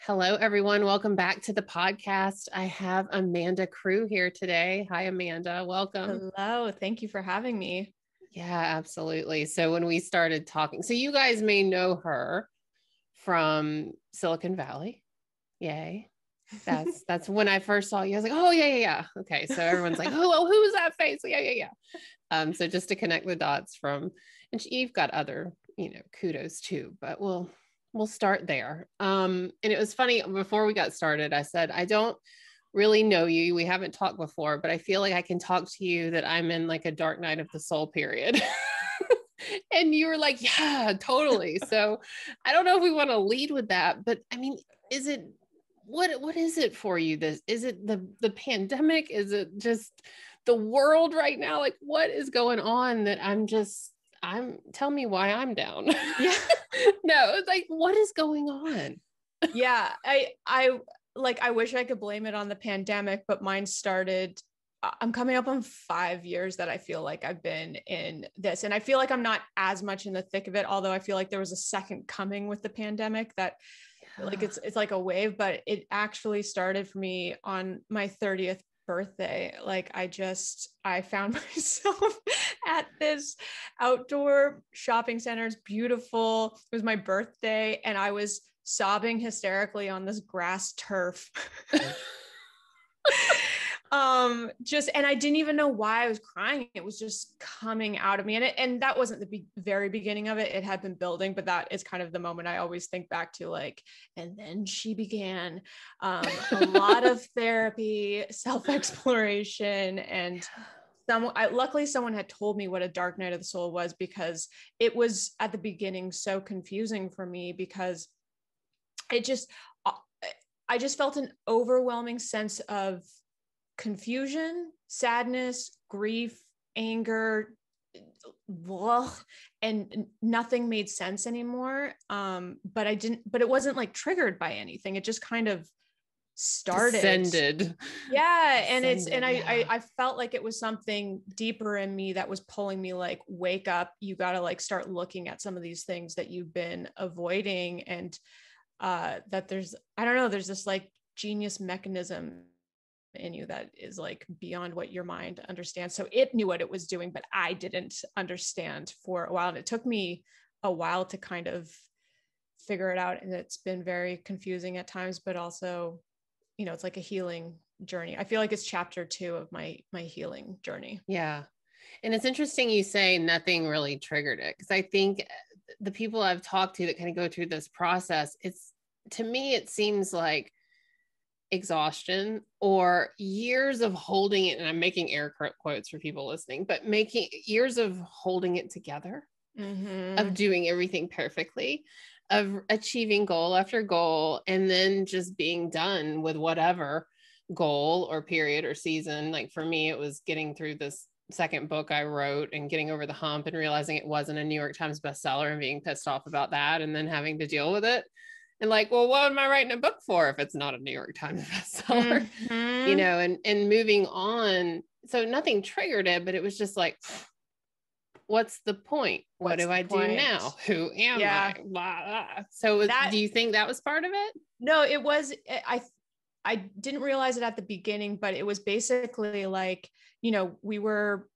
Hello, everyone. Welcome back to the podcast. I have Amanda Crew here today. Hi, Amanda. Welcome. Hello. Thank you for having me. Yeah, absolutely. So when we started talking, so you guys may know her from Silicon Valley. Yay. That's when I first saw you. I was like, oh yeah. Okay. So everyone's like, oh, who's that face? Yeah. So just to connect the dots from, and you've got other, kudos too, but we'll start there. And it was funny before we got started, I said, I don't really know you. We haven't talked before, but I feel like I can talk to you that I'm in like a dark night of the soul period. And you were like, yeah, totally. So I don't know if we want to lead with that, but I mean, is it what is it for you? Is it the pandemic? Is it just the world right now? Like what is going on that I'm tell me why I'm down. Yeah. No, it's like what is going on? Yeah. I wish I could blame it on the pandemic, but mine started I'm coming up on 5 years that I feel like I've been in this. And I feel like I'm not as much in the thick of it, although I feel like there was a second coming with the pandemic that like it's like a wave, but it actually started for me on my 30th birthday. Like I found myself at this outdoor shopping center. It's beautiful. It was my birthday and I was sobbing hysterically on this grass turf. And I didn't even know why I was crying. It was just coming out of me. And that wasn't the very beginning of it. It had been building, but that is kind of the moment I always think back to, like, and then she began a lot of therapy, self-exploration, and luckily someone had told me what a dark night of the soul was, because it was at the beginning so confusing for me, because I just felt an overwhelming sense of confusion, sadness, grief, anger, and nothing made sense anymore. But it wasn't like triggered by anything. It just kind of started. Descended. Yeah. I felt like it was something deeper in me that was pulling me, like, wake up, you got to like start looking at some of these things that you've been avoiding. And that there's this like genius mechanism in you that is like beyond what your mind understands. So it knew what it was doing, but I didn't understand for a while. And it took me a while to kind of figure it out. And it's been very confusing at times, but also, it's like a healing journey. I feel like it's chapter 2 of my healing journey. Yeah. And it's interesting you say nothing really triggered it, because I think the people I've talked to that kind of go through this process, to me, it seems like exhaustion or years of holding it. And I'm making air quotes for people listening, but making years of holding it together, of doing everything perfectly, of achieving goal after goal, and then just being done with whatever goal or period or season. Like for me, it was getting through this second book I wrote and getting over the hump and realizing it wasn't a New York Times bestseller and being pissed off about that, and then having to deal with it. And like, well, what am I writing a book for if it's not a New York Times bestseller? And moving on. So nothing triggered it, but it was just like, what's the point? What do I do now? Who am I? Blah, blah. So do you think that was part of it? No, it was. I didn't realize it at the beginning, but it was basically like, we were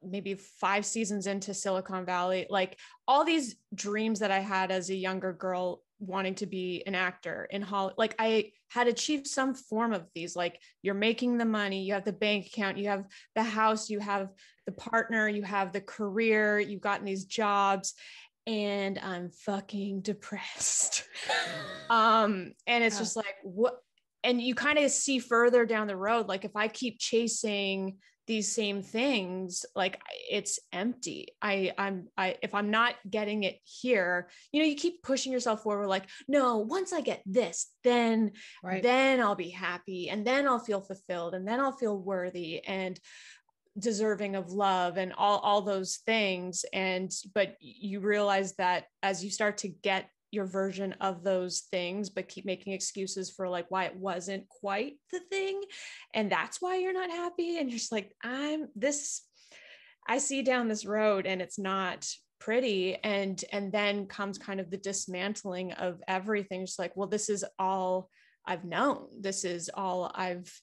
maybe 5 seasons into Silicon Valley, like all these dreams that I had as a younger girl, wanting to be an actor in Hollywood. Like I had achieved some form of these, like you're making the money, you have the bank account, you have the house, you have the partner, you have the career, you've gotten these jobs, and I'm fucking depressed. And it's just like, what? And you kind of see further down the road, like if I keep chasing these same things, like it's empty. If I'm not getting it here, you keep pushing yourself forward. Like, no, once I get this, then I'll be happy, and then I'll feel fulfilled, and then I'll feel worthy and deserving of love and all those things. But you realize that as you start to get your version of those things, but keep making excuses for like why it wasn't quite the thing, and that's why you're not happy, and you're just like, I see down this road and it's not pretty. And then comes kind of the dismantling of everything. Just like, well, this is all I've known. This is all I've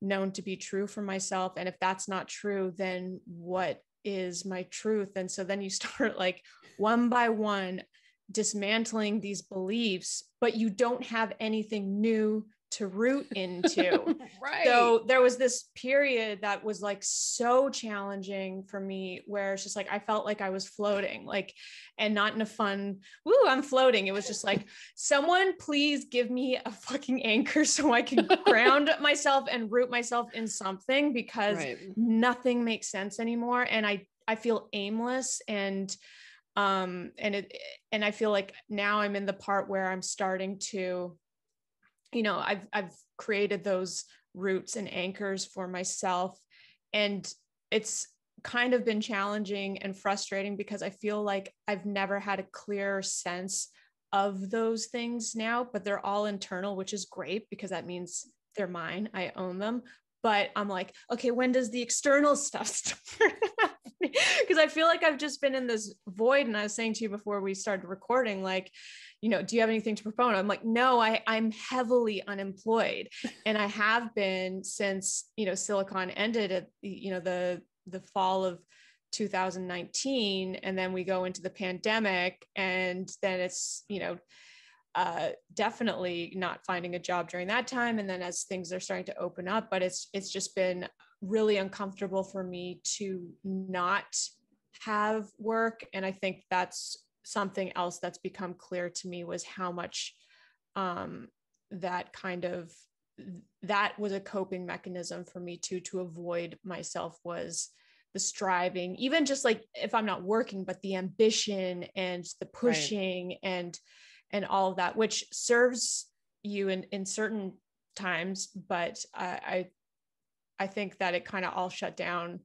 known to be true for myself. And if that's not true, then what is my truth? And so then you start like one by one dismantling these beliefs, but you don't have anything new to root into. Right. So there was this period that was like so challenging for me, where it's just like I felt like I was floating, like, and not in a fun, woo, I'm floating. It was just like, someone please give me a fucking anchor so I can ground myself and root myself in something, because nothing makes sense anymore. And I feel aimless, and I feel like now I'm in the part where I'm starting to, you know, I've created those roots and anchors for myself. And it's kind of been challenging and frustrating, because I feel like I've never had a clear sense of those things now, but they're all internal, which is great, because that means they're mine. I own them. But I'm like, okay, when does the external stuff start happening? Because I feel like I've just been in this void. And I was saying to you before we started recording, like, you know, do you have anything to propose? I'm like, no, I'm heavily unemployed. And I have been since, you know, Silicon ended at, you know, the fall of 2019. And then we go into the pandemic, and then it's, you know, definitely not finding a job during that time. And then as things are starting to open up, but it's just been really uncomfortable for me to not have work. And I think that's something else that's become clear to me, was how much that was a coping mechanism for me to avoid myself, was the striving, even just like if I'm not working, but the ambition and the pushing and all of that, which serves you in certain times. But I think that it kind of all shut down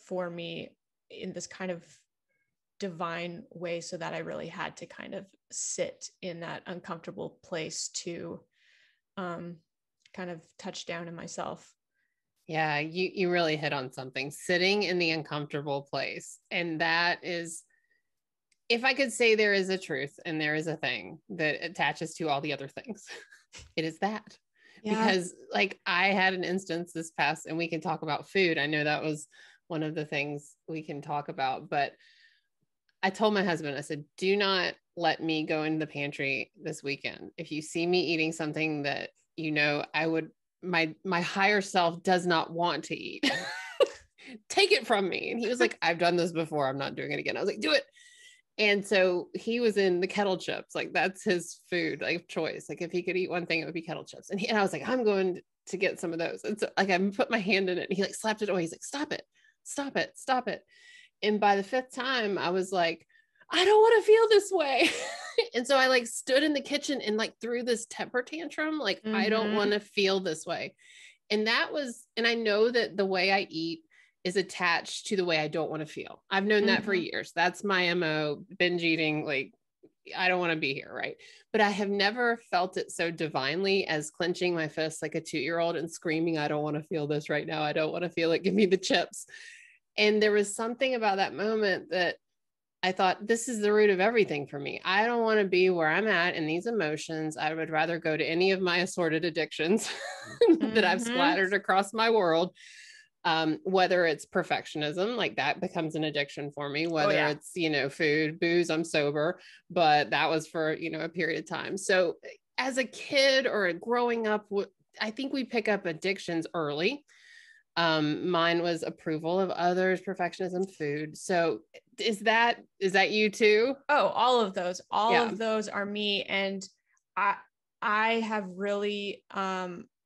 for me in this kind of divine way, so that I really had to kind of sit in that uncomfortable place to kind of touch down in myself. Yeah, you really hit on something, sitting in the uncomfortable place. And that is, if I could say there is a truth and there is a thing that attaches to all the other things, it is that. Yeah. Because like I had an instance this past, and we can talk about food. I know that was one of the things we can talk about, but I told my husband, I said, do not let me go into the pantry this weekend. If you see me eating something that, you know, my higher self does not want to eat, take it from me. And he was like, I've done this before. I'm not doing it again. I was like, do it. And so he was in the kettle chips. Like that's his food, like choice. Like if he could eat one thing, it would be kettle chips. And I was like, I'm going to get some of those. And so like I put my hand in it, and he like slapped it away. He's like, stop it, stop it, stop it. And by the fifth time, I was like, I don't want to feel this way. And so I like stood in the kitchen and like threw this temper tantrum. Like, I don't want to feel this way. And and I know that the way I eat is attached to the way I don't want to feel. I've known that for years. That's my MO, binge eating. Like, I don't want to be here. Right. But I have never felt it so divinely as clenching my fists like a 2-year-old and screaming, I don't want to feel this right now. I don't want to feel it. Give me the chips. And there was something about that moment that I thought, this is the root of everything for me. I don't want to be where I'm at in these emotions. I would rather go to any of my assorted addictions that I've splattered across my world. Whether it's perfectionism, like that becomes an addiction for me, whether it's, you know, food, booze, I'm sober, but that was for, you know, a period of time. So as a kid or growing up, I think we pick up addictions early. Mine was approval of others, perfectionism, food. So is that you too? Oh, all of those of those are me. And I have really,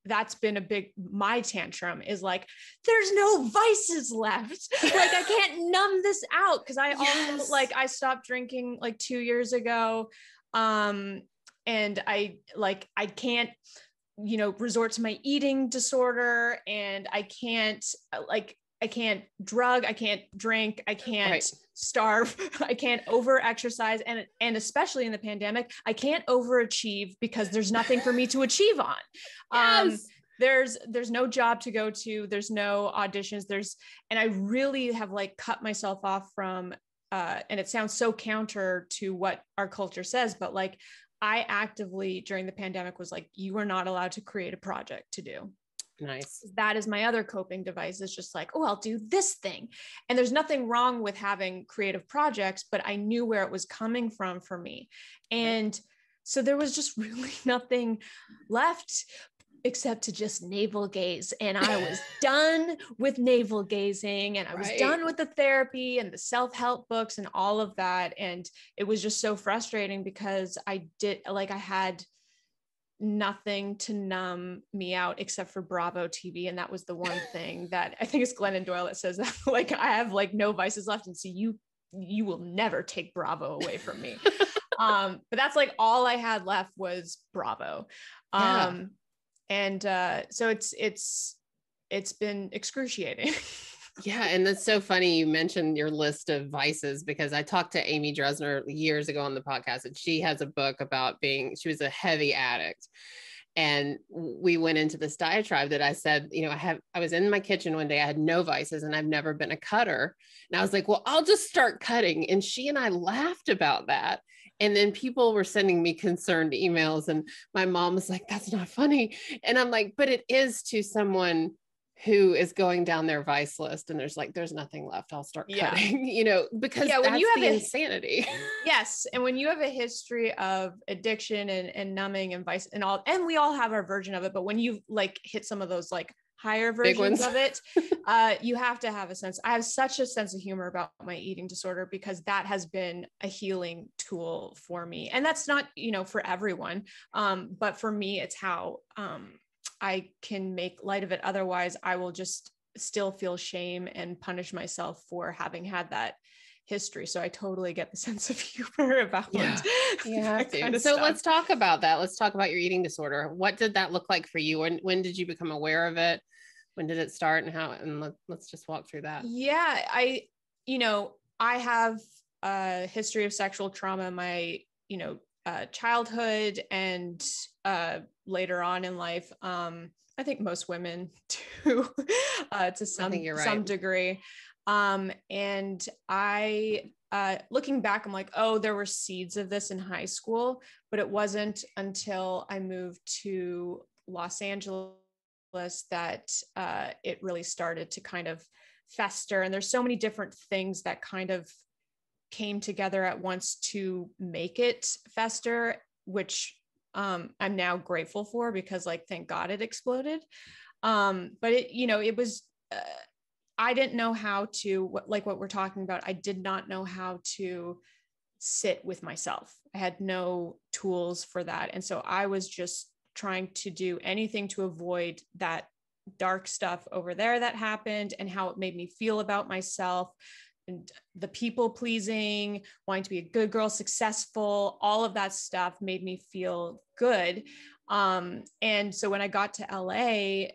that's been my tantrum is like, there's no vices left. Like I can't numb this out. Cause I also like, I stopped drinking like 2 years ago. And I can't, you know, resort to my eating disorder, and I can't drug, I can't drink, I can't starve, I can't over exercise. And especially in the pandemic, I can't overachieve because there's nothing for me to achieve on. There's no job to go to, there's no auditions, and I really have like cut myself off from and it sounds so counter to what our culture says, but like I actively during the pandemic was like, you are not allowed to create a project to do. Nice. That is my other coping device, is just like, oh, I'll do this thing. And there's nothing wrong with having creative projects, but I knew where it was coming from for me. And so there was just really nothing left except to just navel gaze. And I was done with navel gazing, and I was done with the therapy and the self-help books and all of that. And it was just so frustrating because I had nothing to numb me out except for Bravo TV. And that was the one thing that I think it's Glennon Doyle that says that, like, I have like no vices left. And so you will never take Bravo away from me. But that's like all I had left was Bravo. So it's been excruciating. Yeah. And that's so funny. You mentioned your list of vices, because I talked to Amy Dresner years ago on the podcast, and she has a book about she was a heavy addict. And we went into this diatribe that I said, I was in my kitchen one day, I had no vices and I've never been a cutter. And I was like, well, I'll just start cutting. And she and I laughed about that. And then people were sending me concerned emails, and my mom was like, that's not funny. And I'm like, but it is to someone who is going down their vice list and there's nothing left. I'll start cutting, because when that's you have insanity. Yes. And when you have a history of addiction and numbing and vice and all, and we all have our version of it, but when you like hit some of those like higher versions of it, you have to have I have such a sense of humor about my eating disorder, because that has been a healing tool for me. And that's not, for everyone. But for me, it's how, I can make light of it. Otherwise, I will just still feel shame and punish myself for having had that history. So I totally get the sense of humor about it. So let's talk about that. Let's talk about your eating disorder. What did that look like for you? When did you become aware of it? When did it start, and how? And let's just walk through that. Yeah, I have a history of sexual trauma in my, childhood and later on in life. I think most women do to some degree. And I, looking back, I'm like, oh, there were seeds of this in high school, but it wasn't until I moved to Los Angeles that it really started to kind of fester. And there's so many different things that kind of came together at once to make it fester, which I'm now grateful for, because like, thank God it exploded. But it was, I didn't know how to, what we're talking about. I did not know how to sit with myself. I had no tools for that. And so I was just trying to do anything to avoid that dark stuff over there that happened, and how it made me feel about myself, and the people pleasing, wanting to be a good girl, successful, all of that stuff made me feel good. And so when I got to LA,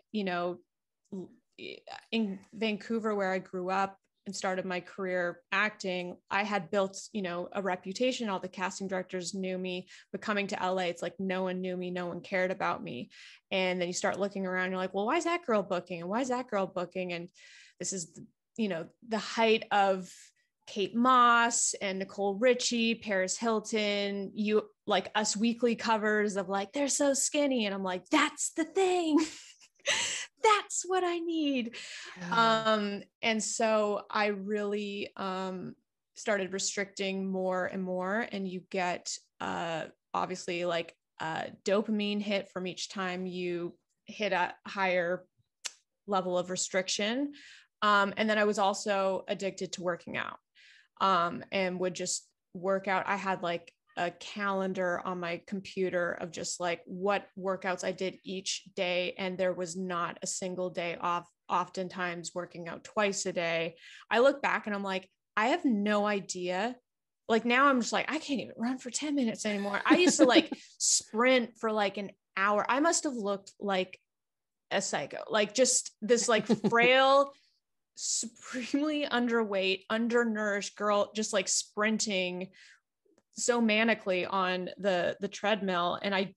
in Vancouver, where I grew up and started my career acting, I had built, a reputation. All the casting directors knew me, but coming to LA, it's like, no one knew me. No one cared about me. And then you start looking around, you're like, well, why is that girl booking? And why is that girl booking? And this is, the height of Kate Moss and Nicole Richie, Paris Hilton, like Us Weekly covers of like, they're so skinny. And I'm like, that's the thing. That's what I need. Yeah. And so I really started restricting more and more, and you get obviously like a dopamine hit from each time you hit a higher level of restriction. And then I was also addicted to working out, and would just work out. I had like a calendar on my computer of just like what workouts I did each day. And there was not a single day off, oftentimes working out twice a day. I look back and I'm like, I have no idea. Like now I'm just like, I can't even run for 10 minutes anymore. I used to like sprint for like an hour. I must have looked like a psycho, like just this like frail, supremely underweight, undernourished girl, just like sprinting so manically on the treadmill. And I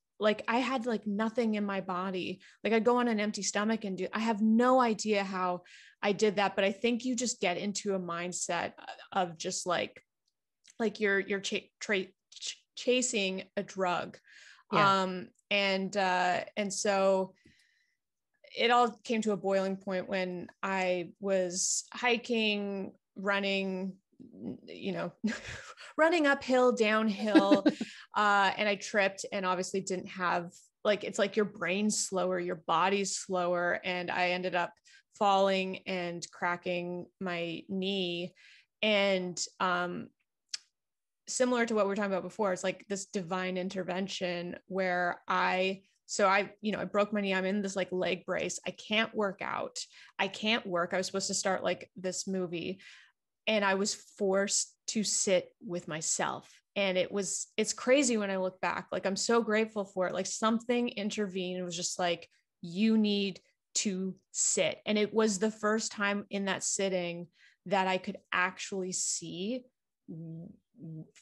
had like nothing in my body. Like I'd go on an empty stomach and I have no idea how I did that. But I think you just get into a mindset of just like like you're chasing a drug. Yeah. And so it all came to a boiling point when I was hiking, running, running uphill, downhill, and I tripped and obviously didn't have, like, it's like your brain's slower, your body's slower. And I ended up falling and cracking my knee. And similar to what we were talking about before, it's like this divine intervention where I broke my knee. I'm in this like leg brace. I can't work out. I can't work. I was supposed to start like this movie, and I was forced to sit with myself. And it's crazy when I look back. Like, I'm so grateful for it. Like, something intervened. It was just like, you need to sit. And it was the first time in that sitting that I could actually see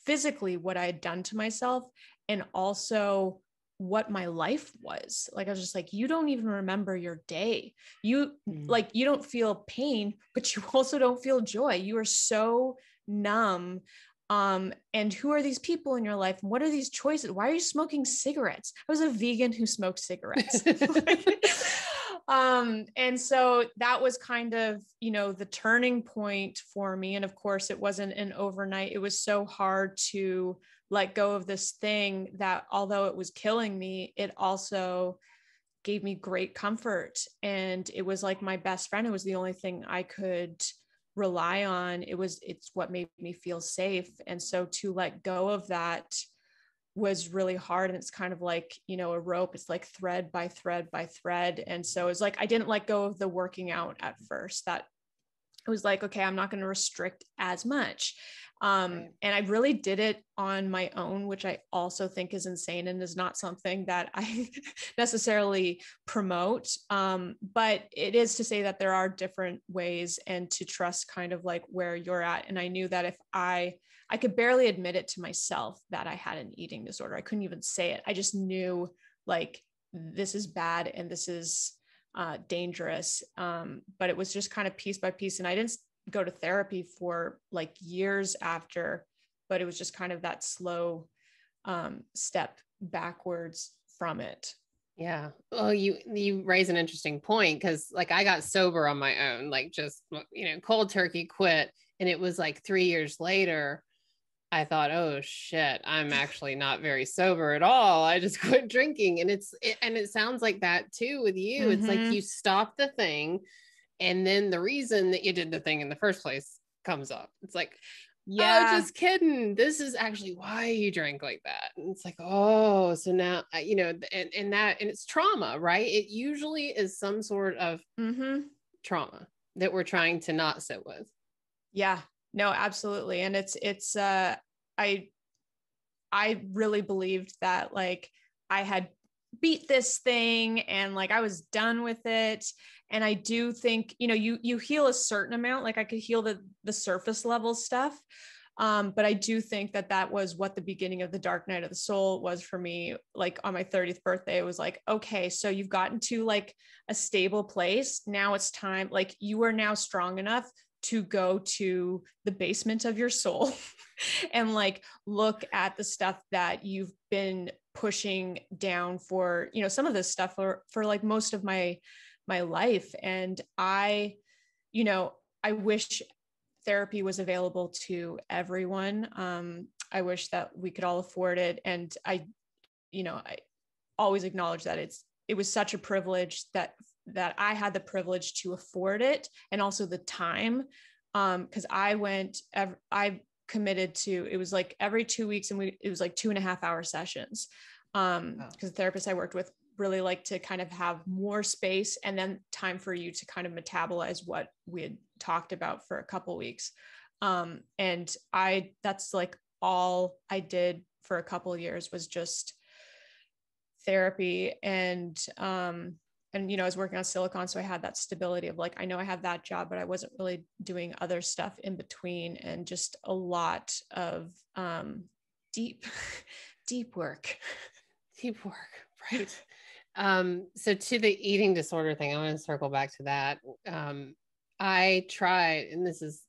physically what I had done to myself, and also what my life was. Like, I was just like, you don't even remember your day. You you don't feel pain, but you also don't feel joy. You are so numb. And who are these people in your life? What are these choices? Why are you smoking cigarettes? I was a vegan who smoked cigarettes. And so that was kind of, the turning point for me. And of course, it wasn't an overnight. It was so hard to let go of this thing that, although it was killing me, it also gave me great comfort. And it was like my best friend. It was the only thing I could rely on. It's what made me feel safe. And so to let go of that was really hard. And it's kind of like, a rope. It's like thread by thread by thread. And so it's like, I didn't let go of the working out at first. That it was like, okay, I'm not going to restrict as much. And I really did it on my own, which I also think is insane and is not something that I necessarily promote. But it is to say that there are different ways, and to trust kind of like where you're at. And I knew that if I could barely admit it to myself that I had an eating disorder. I couldn't even say it. I just knew, like, this is bad and this is dangerous. But it was just kind of piece by piece. And I didn't go to therapy for like years after, but it was just kind of that slow step backwards from it. Yeah. Well, you raise an interesting point, because like I got sober on my own, like just, cold turkey quit. And it was like 3 years later, I thought, oh shit, I'm actually not very sober at all. I just quit drinking. And it sounds like that too with you. It's like you stop the thing, and then the reason that you did the thing in the first place comes up. It's like, oh, just kidding. This is actually why you drank like that. And it's like, oh, so now, and it's trauma, right? It usually is some sort of trauma that we're trying to not sit with. Yeah, no, absolutely. And I really believed that, like, I had beat this thing and like I was done with it. And I do think, you heal a certain amount. Like, I could heal the surface level stuff. But I do think that was what the beginning of the dark night of the soul was for me. Like, on my 30th birthday, it was like, okay, so you've gotten to like a stable place. Now it's time. Like, you are now strong enough to go to the basement of your soul and like look at the stuff that you've been pushing down for, some of this stuff for like most of my life. And I wish therapy was available to everyone. I wish that we could all afford it. And I always acknowledge that it was such a privilege that I had the privilege to afford it, and also the time. Cause I committed to, it was like every 2 weeks, and it was like 2.5-hour sessions. Cause the therapist I worked with really like to kind of have more space and then time for you to kind of metabolize what we had talked about for a couple weeks. And that's like all I did for a couple of years was just therapy. And I was working on Silicon, so I had that stability of like, I know I have that job, but I wasn't really doing other stuff in between, and just a lot of deep work. Deep work, right? So to the eating disorder thing, I want to circle back to that. I tried, and this is,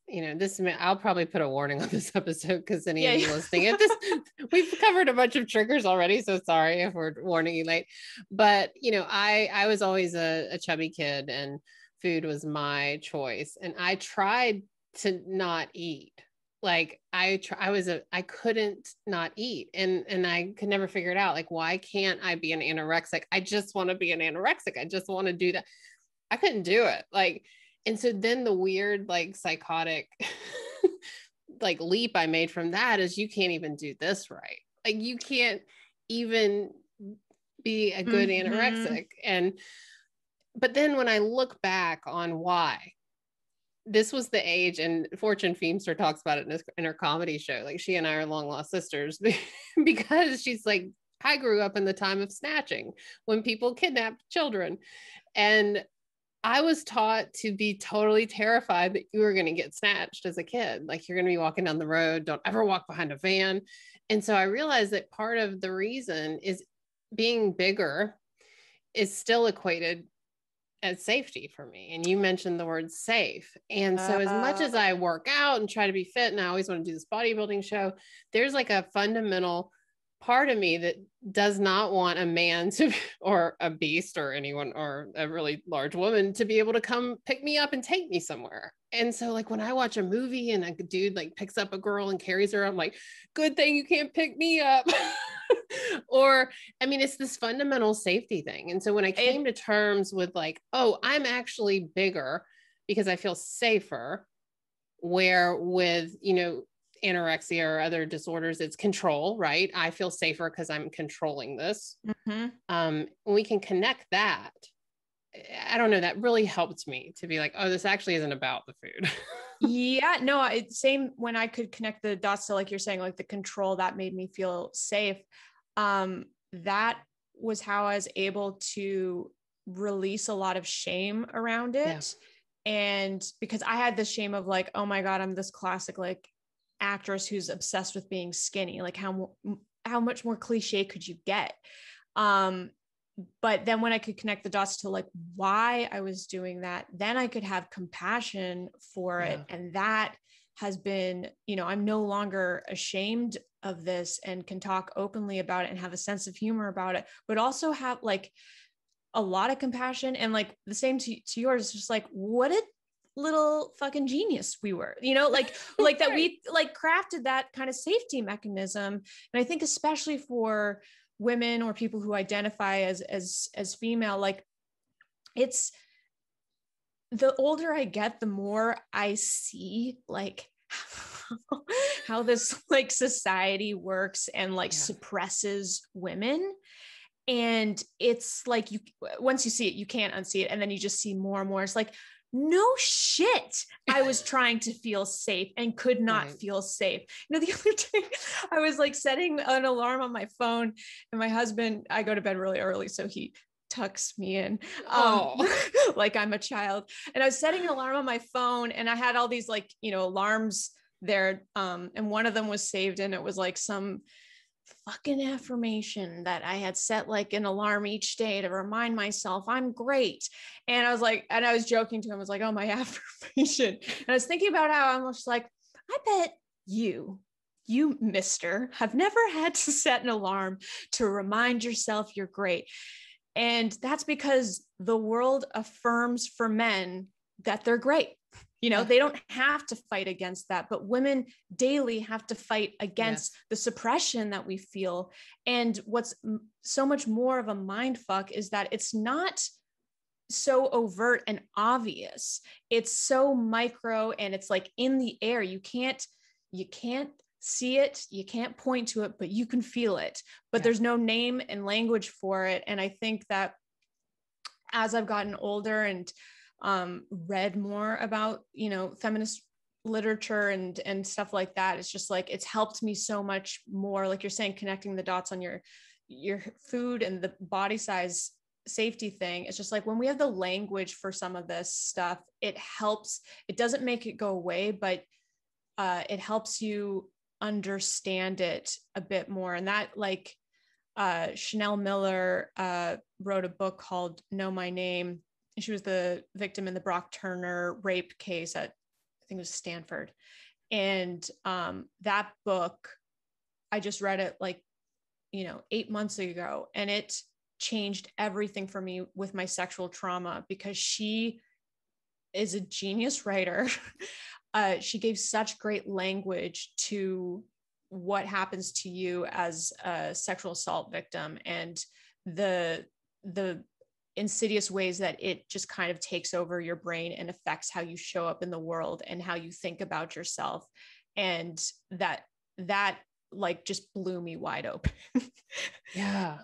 I'll probably put a warning on this episode because any of you listening, if this, we've covered a bunch of triggers already, so sorry if we're warning you late. But I was always a chubby kid, and food was my choice, and I tried to not eat. Like I couldn't not eat, and I could never figure it out. Like, why can't I be an anorexic? I just want to be an anorexic. I just want to do that. I couldn't do it. Like, and so then the weird, like, psychotic like leap I made from that is you can't even do this right. Like, you can't even be a good anorexic. But then when I look back on why, this was the age, and Fortune Feimster talks about it in her comedy show. Like, she and I are long lost sisters because she's like, I grew up in the time of snatching when people kidnapped children. And I was taught to be totally terrified that you were going to get snatched as a kid. Like, you're going to be walking down the road. Don't ever walk behind a van. And so I realized that part of the reason is being bigger is still equated as safety for me. And you mentioned the word safe. And so as much as I work out and try to be fit, and I always want to do this bodybuilding show, there's like a fundamental part of me that does not want a man to, or a beast, or anyone, or a really large woman to be able to come pick me up and take me somewhere. And so, like, when I watch a movie and a dude like picks up a girl and carries her, I'm like, good thing you can't pick me up. Or, I mean, it's this fundamental safety thing. And so when I came to terms with like, oh, I'm actually bigger because I feel safer, where with, anorexia or other disorders, it's control, right? I feel safer because I'm controlling this. We can connect that. I don't know, that really helped me to be like, oh, this actually isn't about the food. Yeah, no, it's same when I could connect the dots to, like you're saying, like the control that made me feel safe. That was how I was able to release a lot of shame around it. Yeah. And because I had the shame of like, oh my God, I'm this classic, like, actress who's obsessed with being skinny. Like, how much more cliche could you get? But then when I could connect the dots to like why I was doing that, then I could have compassion for it. And that has been, I'm no longer ashamed of this and can talk openly about it and have a sense of humor about it, but also have like a lot of compassion, and like the same to yours, just like, what a little fucking genius we were, like that we like crafted that kind of safety mechanism. And I think especially for women or people who identify as female, like, it's the older I get, the more I see like how this like society works and like suppresses women. And it's like, once you see it, you can't unsee it. And then you just see more and more. It's like, no shit. I was trying to feel safe and could not feel safe. The other day I was like setting an alarm on my phone, and my husband, I go to bed really early, so he tucks me in, like I'm a child. And I was setting an alarm on my phone, and I had all these like, alarms there. And one of them was saved, and it was like some fucking affirmation that I had set like an alarm each day to remind myself I'm great. And I was like, and I was joking to him, I was like, oh, my affirmation. And I was thinking about how I'm just like, I bet you mister have never had to set an alarm to remind yourself you're great. And that's because the world affirms for men that they're great. They don't have to fight against that, but women daily have to fight against the suppression that we feel. And what's so much more of a mind fuck is that it's not so overt and obvious. It's so micro, and it's like in the air. You can't see it, you can't point to it, but you can feel it. But there's no name and language for it. And I think that as I've gotten older and read more about, feminist literature and stuff like that, it's just like, it's helped me so much more. Like you're saying, connecting the dots on your food and the body size safety thing. It's just like, when we have the language for some of this stuff, it helps. It doesn't make it go away, but it helps you understand it a bit more. And that, like, Chanel Miller wrote a book called Know My Name. she was the victim in the Brock Turner rape case at, I think it was Stanford. And that book, I just read it like, 8 months ago, and it changed everything for me with my sexual trauma, because she is a genius writer. She gave such great language to what happens to you as a sexual assault victim, and the insidious ways that it just kind of takes over your brain and affects how you show up in the world and how you think about yourself. And that like just blew me wide open. Yeah.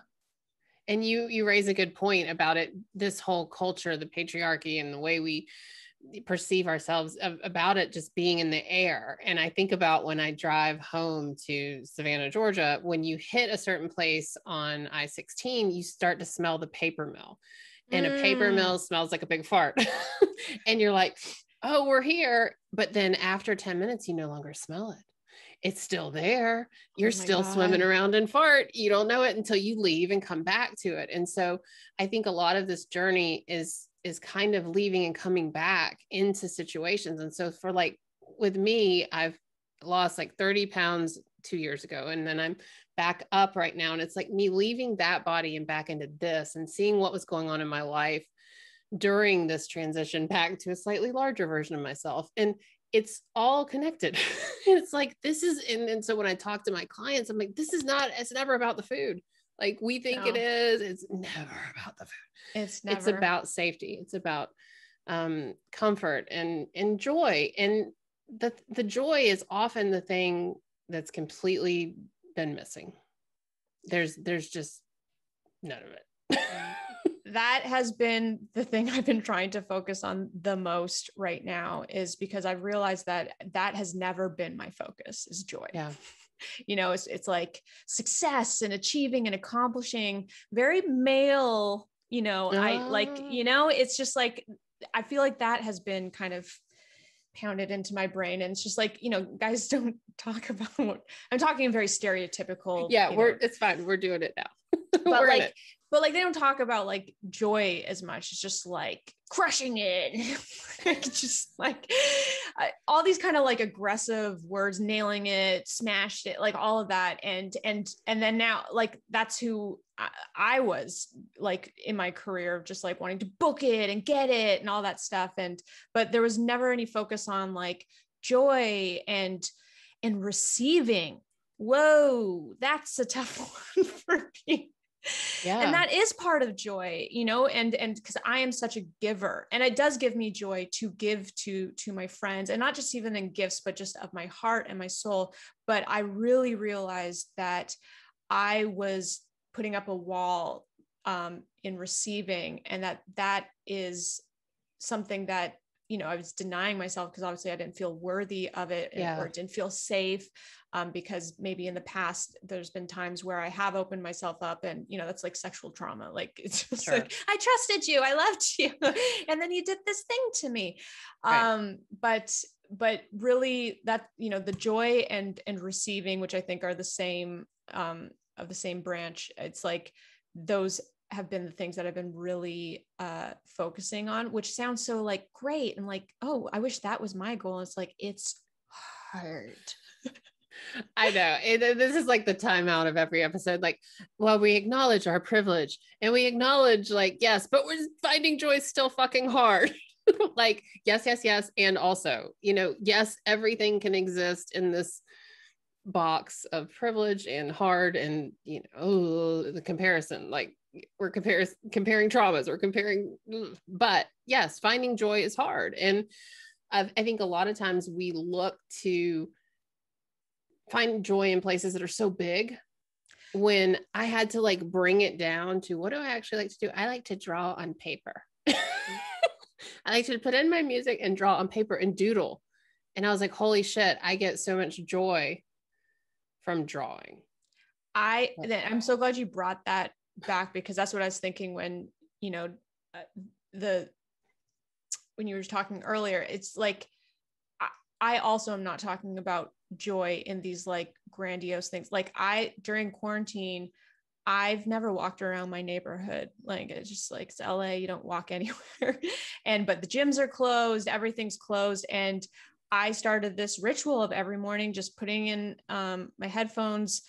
And you raise a good point about it. This whole culture, the patriarchy, and the way we perceive ourselves about it just being in the air. And I think about when I drive home to Savannah, Georgia, when you hit a certain place on I-16, you start to smell the paper mill, and a paper mill smells like a big fart. And you're like, oh, we're here. But then after 10 minutes, you no longer smell it. It's still there. You're still swimming around in fart. You don't know it until you leave and come back to it. And so I think a lot of this journey is kind of leaving and coming back into situations. And so for like, with me, I've lost like 30 pounds 2 years ago, and then I'm back up right now. And it's like me leaving that body and back into this, and seeing what was going on in my life during this transition back to a slightly larger version of myself. And it's all connected. It's like, this is, and so when I talk to my clients, I'm like, it's never about the food. Like we think it is. It's never about the food. It's about safety. It's about comfort and joy. And the joy is often the thing that's completely been missing. There's just none of it. That has been the thing I've been trying to focus on the most right now, is because I've realized that has never been my focus, is joy. Yeah. It's like success and achieving and accomplishing, very male, I like, it's just like, I feel like that has been kind of pounded into my brain. And it's just like, guys don't talk about what I'm talking, very stereotypical. Yeah. It's fine. We're doing it now. But like, they don't talk about like joy as much. It's just like crushing it. Just like all these kind of like aggressive words, nailing it, smashed it, like all of that. And then now, like, that's who I was like in my career, just like wanting to book it and get it and all that stuff. But there was never any focus on like joy and receiving. Whoa, that's a tough one for me. Yeah. And that is part of joy, and because I am such a giver, and it does give me joy to give to my friends, and not just even in gifts, but just of my heart and my soul. But I really realized that I was putting up a wall in receiving, and that is something that, I was denying myself, because obviously I didn't feel worthy of it, or it didn't feel safe. Because maybe in the past, there's been times where I have opened myself up, and, that's like sexual trauma. Like, it's just like, I trusted you, I loved you. And then you did this thing to me. Right. But really that, the joy and receiving, which I think are the same, of the same branch. It's like, those have been the things that I've been really focusing on, which sounds so like great. And like, oh, I wish that was my goal. It's like, it's hard. I know. This is like the timeout of every episode. Like, well, we acknowledge our privilege, and we acknowledge like, yes, but we're finding joy still fucking hard. Like, yes. And also, yes, everything can exist in this box of privilege and hard, and, the comparison, like we're comparing traumas, or comparing, but yes, finding joy is hard. And I think a lot of times we look to find joy in places that are so big, when I had to like bring it down to, what do I actually like to do? I like to draw on paper. I like to put in my music and draw on paper and doodle. And I was like, holy shit, I get so much joy from drawing. I'm so glad you brought that back, because that's what I was thinking when, when you were talking earlier. It's like, I also am not talking about joy in these like grandiose things. Like during quarantine, I've never walked around my neighborhood. Like, it's just like, it's LA, you don't walk anywhere. But the gyms are closed, everything's closed. And I started this ritual of every morning, just putting in my headphones,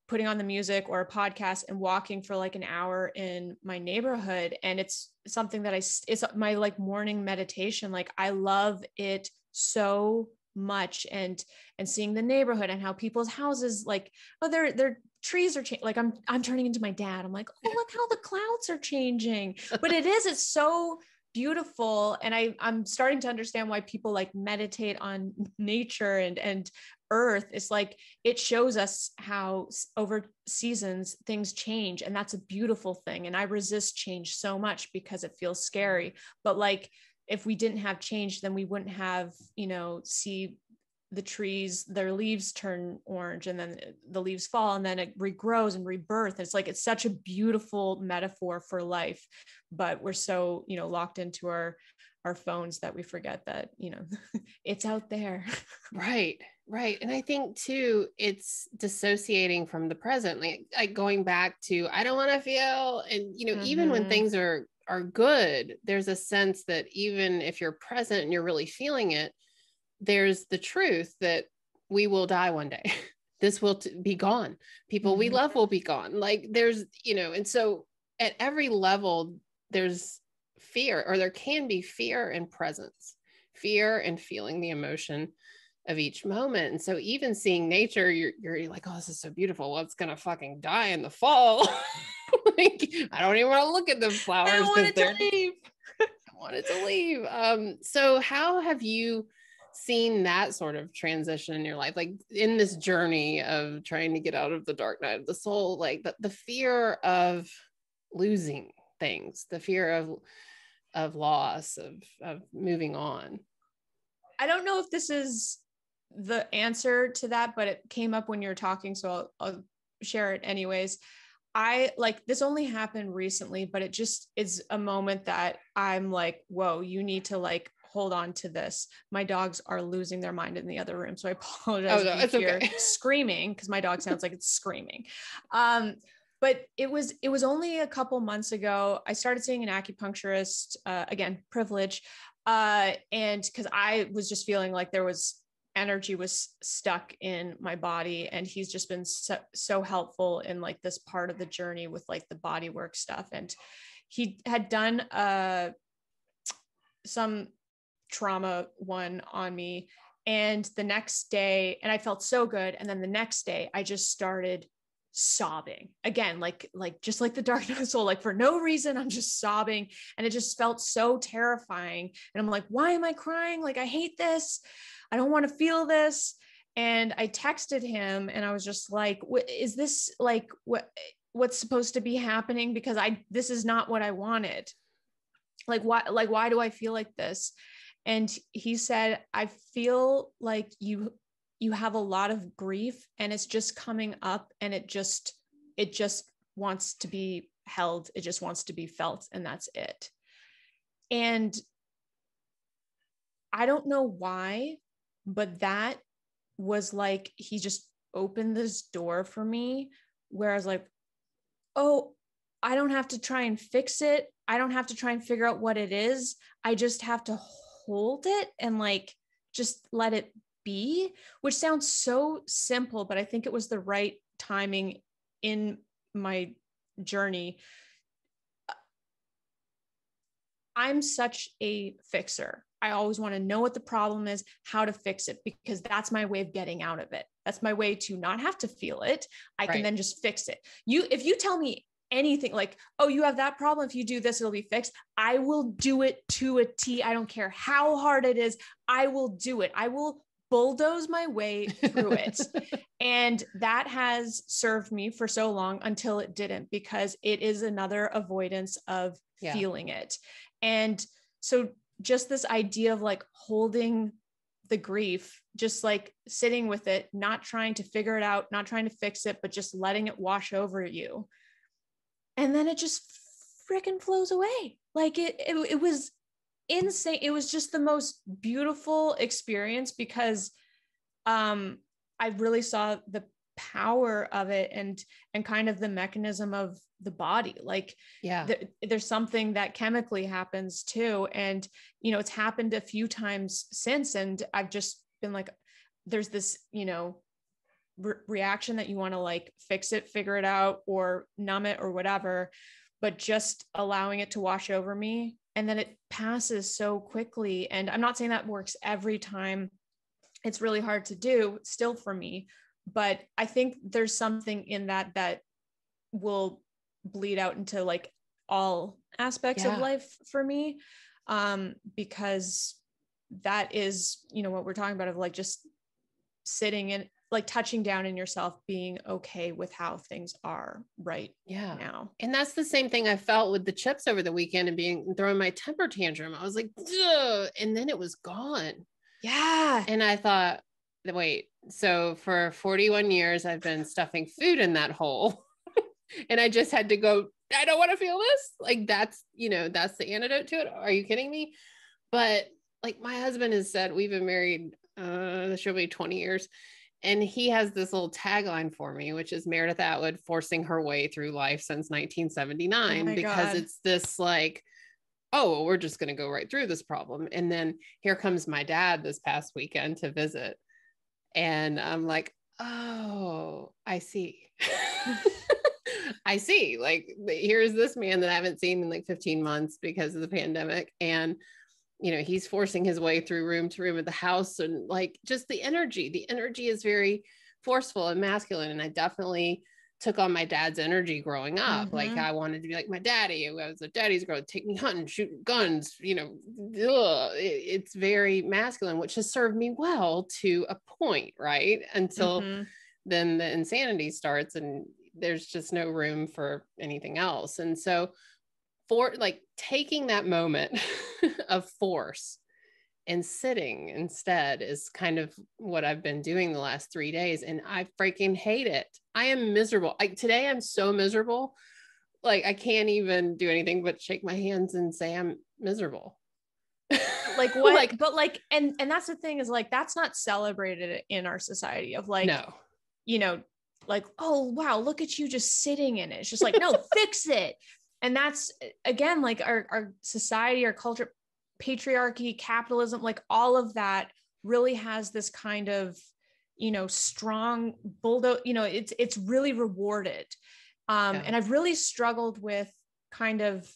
putting on the music or a podcast and walking for like an hour in my neighborhood. And it's something that it's my like morning meditation. Like, I love it so much. And seeing the neighborhood and how people's houses, like, oh, their trees are changing. Like, I'm turning into my dad. I'm like, oh, look how the clouds are changing. But it's so beautiful. And I'm starting to understand why people like meditate on nature and earth. It's like, it shows us how over seasons things change, and that's a beautiful thing. And I resist change so much because it feels scary. But like, if we didn't have change, then we wouldn't have, see the trees, their leaves turn orange, and then the leaves fall, and then it regrows and rebirth. It's like, it's such a beautiful metaphor for life, but we're so, locked into our phones that we forget that, it's out there. Right. And I think too, it's dissociating from the present, like going back to, I don't want to feel, and, even when things are good, there's a sense that even if you're present and you're really feeling it, there's the truth that we will die one day. This will be gone. People we love will be gone. Like, there's, and so at every level, there's fear, or there can be fear and presence, fear and feeling the emotion of each moment. And so even seeing nature, you're like, oh, this is so beautiful. Well, it's going to fucking die in the fall. Like, I don't even want to look at the flowers. I want it to leave. I want it to leave. So how have you seen that sort of transition in your life? Like, in this journey of trying to get out of the dark night of the soul, like the fear of losing things, the fear of loss, of moving on. I don't know if this is the answer to that, but it came up when you were talking, so I'll share it anyways. I like, this only happened recently, but it just is a moment that I'm like, whoa, you need to like hold on to this. My dogs are losing their mind in the other room, so I apologize if you hear screaming, because my dog sounds like it's screaming. But it was only a couple months ago. I started seeing an acupuncturist, again, privilege. And because I was just feeling like energy was stuck in my body, and he's just been so helpful in like this part of the journey with like the body work stuff. And he had done some trauma one on me, and the next day, and I felt so good. And then the next day I just started sobbing again, like just like the dark night of the soul, like for no reason, I'm just sobbing. And it just felt so terrifying. And I'm like, why am I crying? Like, I hate this. I don't want to feel this. And I texted him, and I was just like, is this like what's supposed to be happening? Because this is not what I wanted. Like, why do I feel like this? And he said, I feel like you have a lot of grief, and it's just coming up, and it just wants to be held. It just wants to be felt. And that's it. And I don't know why, but that was like, he just opened this door for me where I was like, oh, I don't have to try and fix it. I don't have to try and figure out what it is. I just have to hold it and like, just let it be, which sounds so simple, but I think it was the right timing in my journey. I'm such a fixer. I always want to know what the problem is, how to fix it, because that's my way of getting out of it. That's my way to not have to feel it. I can then just fix it. If you tell me anything like, oh, you have that problem, if you do this, it'll be fixed, I will do it to a T. I don't care how hard it is. I will do it. I will bulldoze my way through it. And that has served me for so long until it didn't, because it is another avoidance of feeling it. And so just this idea of like holding the grief, just like sitting with it, not trying to figure it out, not trying to fix it, but just letting it wash over you. And then it just freaking flows away. Like it was insane. It was just the most beautiful experience, because I really saw the power of it and kind of the mechanism of the body. Like there's something that chemically happens too. And, you know, it's happened a few times since, and I've just been like, there's this, you know, reaction that you want to like fix it, figure it out, or numb it or whatever, but just allowing it to wash over me. And then it passes so quickly. And I'm not saying that works every time. It's really hard to do still for me, but I think there's something in that will bleed out into like all aspects of life for me. Because that is, you know, what we're talking about, of like just sitting and like touching down in yourself, being okay with how things are right now. And that's the same thing I felt with the chips over the weekend and throwing my temper tantrum. I was like, ugh, and then it was gone. Yeah. And I thought, wait, so for 41 years, I've been stuffing food in that hole. And I just had to go, I don't want to feel this. Like that's, you know, that's the antidote to it. Are you kidding me? But like my husband has said, we've been married, this should be 20 years. And he has this little tagline for me, which is Meredith Atwood forcing her way through life since 1979, because it's this like, oh, well, we're just going to go right through this problem. And then here comes my dad this past weekend to visit. And I'm like, oh, I see. I see. Like, here's this man that I haven't seen in like 15 months because of the pandemic. And you know, he's forcing his way through room to room of the house, and like just the energy is very forceful and masculine. And I definitely took on my dad's energy growing up. Like I wanted to be like my daddy. I was a daddy's girl, take me hunting, shooting guns, you know, it's very masculine, which has served me well to a point, right? Until then the insanity starts and there's just no room for anything else. And so for like taking that moment of force and sitting instead is kind of what I've been doing the last 3 days. And I freaking hate it. I am miserable. Today I'm so miserable. Like I can't even do anything but shake my hands and say I'm miserable. Like what? Like, but like, and that's the thing is like, that's not celebrated in our society of like, no, you know, like, oh, wow, look at you just sitting in it. It's just like, no, fix it. And that's, again, like our society, our culture, patriarchy, capitalism, like all of that really has this kind of, you know, strong bulldog, you know, it's really rewarded. And I've really struggled with kind of,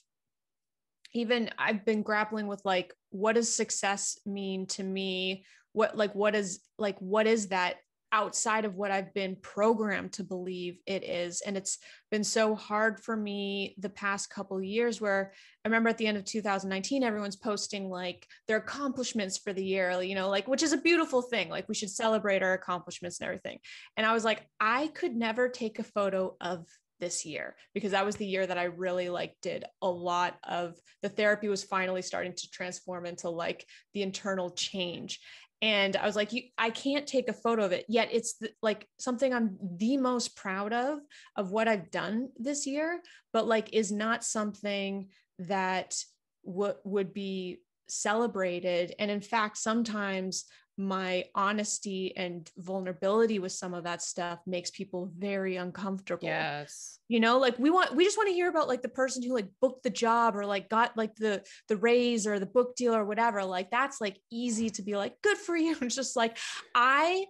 even I've been grappling with like, what does success mean to me? What is that outside of what I've been programmed to believe it is. And it's been so hard for me the past couple of years, where I remember at the end of 2019, everyone's posting like their accomplishments for the year, you know, like, which is a beautiful thing. Like we should celebrate our accomplishments and everything. And I was like, I could never take a photo of this year, because that was the year that I really like did a lot of the therapy was finally starting to transform into like the internal change. And I was like, I can't take a photo of it yet. It's like something I'm the most proud of what I've done this year, but like is not something that would be celebrated. And in fact, sometimes my honesty and vulnerability with some of that stuff makes people very uncomfortable. Yes. You know, like we just want to hear about like the person who like booked the job or like got like the raise or the book deal or whatever. Like that's like easy to be like, good for you. It's just like, I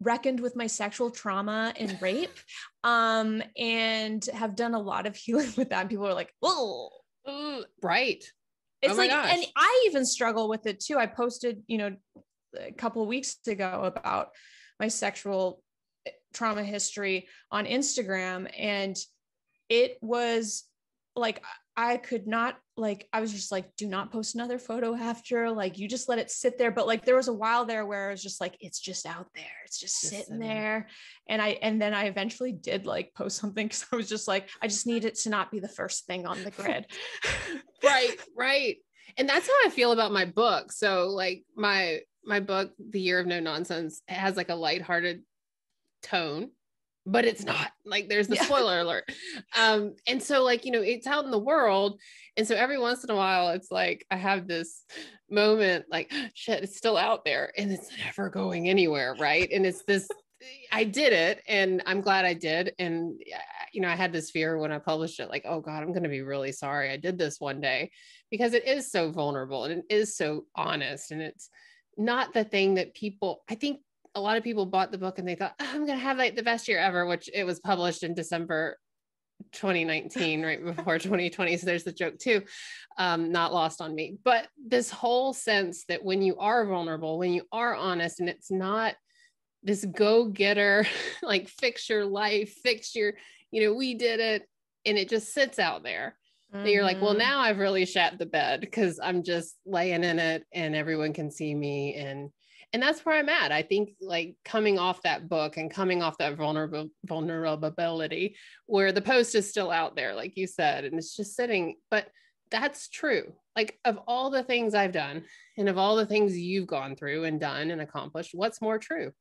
reckoned with my sexual trauma and rape and have done a lot of healing with that. And people are like, oh, right. It's like, gosh. And I even struggle with it too. I posted, you know, a couple of weeks ago about my sexual trauma history on Instagram. And it was like, I could not, like, I was just like, do not post another photo after, like, you just let it sit there. But like, there was a while there where I was just like, it's just out there. It's just sitting there. And then I eventually did like post something, because I was just like, I just need it to not be the first thing on the grid. Right. And that's how I feel about my book. So like my book, The Year of No Nonsense, has like a lighthearted tone, but it's not. Like there's the spoiler alert. And so like, you know, it's out in the world. And so every once in a while, it's like, I have this moment like, shit, it's still out there and it's never going anywhere. Right. And it's this I did it, and I'm glad I did. And, I had this fear when I published it, like, oh God, I'm going to be really sorry I did this one day, because it is so vulnerable and it is so honest. And it's not the thing that I think a lot of people bought the book and they thought, oh, I'm going to have like the best year ever, which it was published in December 2019, right before 2020. So there's the joke too, not lost on me. But this whole sense that when you are vulnerable, when you are honest, and it's not this go-getter, like fix your life, fix your, we did it, and it just sits out there. Mm-hmm. That you're like, well, now I've really shat the bed because I'm just laying in it and everyone can see me. And that's where I'm at. I think like coming off that book and coming off that vulnerability where the post is still out there, like you said, and it's just sitting, but that's true. Like of all the things I've done and of all the things you've gone through and done and accomplished, what's more true?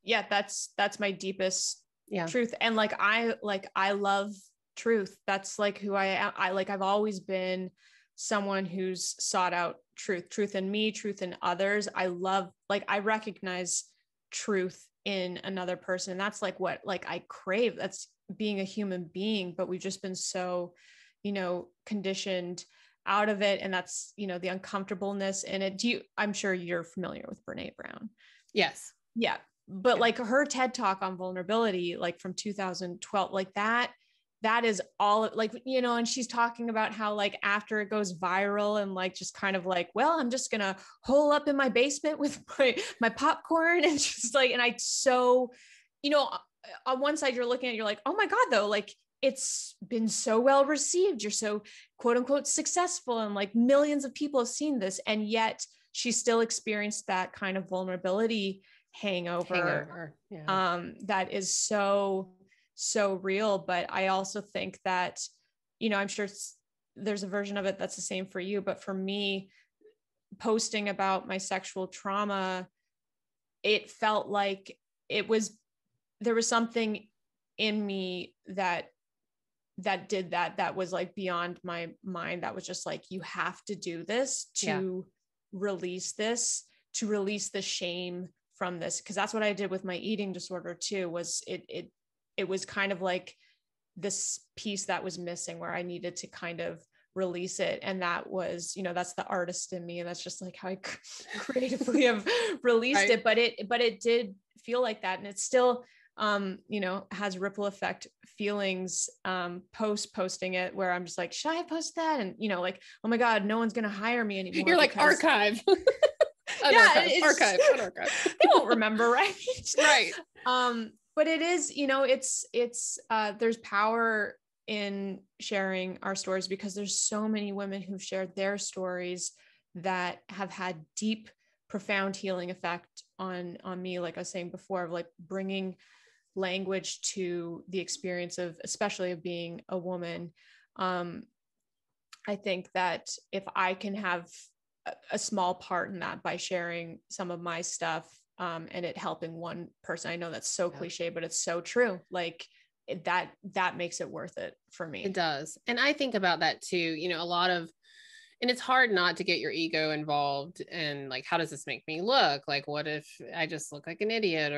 Yeah, that's my deepest truth. And I love truth. That's like who I am. I've always been someone who's sought out truth in me, truth in others. I recognize truth in another person. And that's like what I crave. That's being a human being, but we've just been so, conditioned out of it. And that's, the uncomfortableness in it. I'm sure you're familiar with Brene Brown. Yes. Yeah. But like her TED talk on vulnerability, like from 2012, like that is all like, and she's talking about how like after it goes viral and like, just kind of like, well, I'm just going to hole up in my basement with my popcorn. And just like, and on one side you're looking at, you're like, oh my God, though, like it's been so well received. You're so quote unquote successful. And like millions of people have seen this. And yet she still experienced that kind of vulnerability hangover. Yeah. That is so real. But I also think that, I'm sure there's a version of it that's the same for you, but for me, posting about my sexual trauma, it felt like there was something in me that did that was like beyond my mind. That was just like, you have to do this to release the shame from this. Cause that's what I did with my eating disorder too, was it was kind of like this piece that was missing where I needed to kind of release it. And that was, that's the artist in me. And that's just like how I creatively have released it. But it did feel like that. And it's still, has ripple effect feelings, posting it where I'm just like, should I have posted that? And, like, oh my God, no one's going to hire me anymore. You're like archive. Archive. They won't remember. Right. Right. But it is, it's there's power in sharing our stories because there's so many women who've shared their stories that have had deep, profound healing effect on me. Like I was saying before, of like bringing language to the experience of, especially of being a woman. I think that if I can have a small part in that by sharing some of my stuff, and it helping one person, I know that's so cliche, but it's so true. Like that makes it worth it for me. It does. And I think about that too, and it's hard not to get your ego involved and like, how does this make me look? Like, what if I just look like an idiot?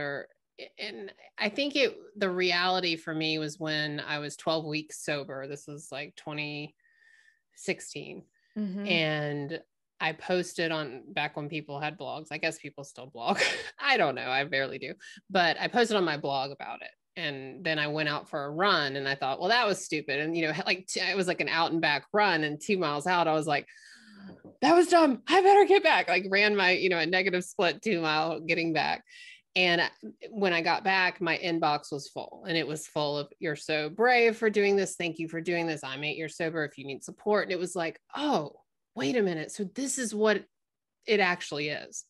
And I think the reality for me was when I was 12 weeks sober. This was like 2016. Mm-hmm. And I posted back when people had blogs. I guess people still blog. I don't know. I barely do. But I posted on my blog about it. And then I went out for a run and I thought, well, that was stupid. And, it was like an out and back run, and 2 miles out, I was like, that was dumb. I better get back. Like ran my, a negative split 2 mile getting back. And when I got back, my inbox was full, and it was full of, you're so brave for doing this. Thank you for doing this. I'm 8 years sober if you need support. And it was like, oh, wait a minute. So this is what it actually is.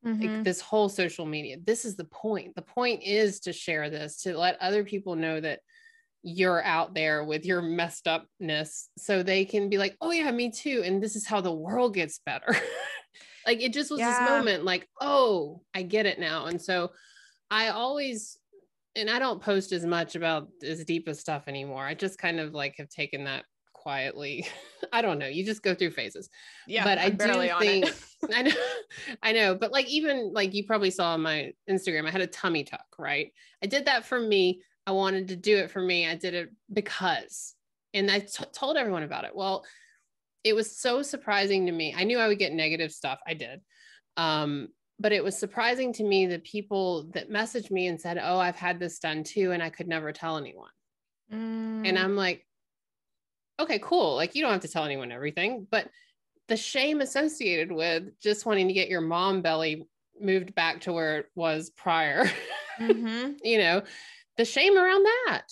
Mm-hmm. Like this whole social media, this is the point. The point is to share this, to let other people know that you're out there with your messed upness so they can be like, oh yeah, me too. And this is how the world gets better. Like it just was this moment like, oh, I get it now. And so I don't post as much about as deep of stuff anymore. I just kind of like have taken that quietly, I don't know, you just go through phases. Yeah, but I'm barely on it. I know, but like, even like you probably saw on my Instagram, I had a tummy tuck, right? I did that for me. I wanted to do it for me. I did it because, and I told everyone about it. Well, it was so surprising to me. I knew I would get negative stuff. I did. But it was surprising to me the people that messaged me and said, oh, I've had this done too, and I could never tell anyone. And I'm like, okay, cool. Like, you don't have to tell anyone everything, but the shame associated with just wanting to get your mom belly moved back to where it was prior, you know, the shame around that,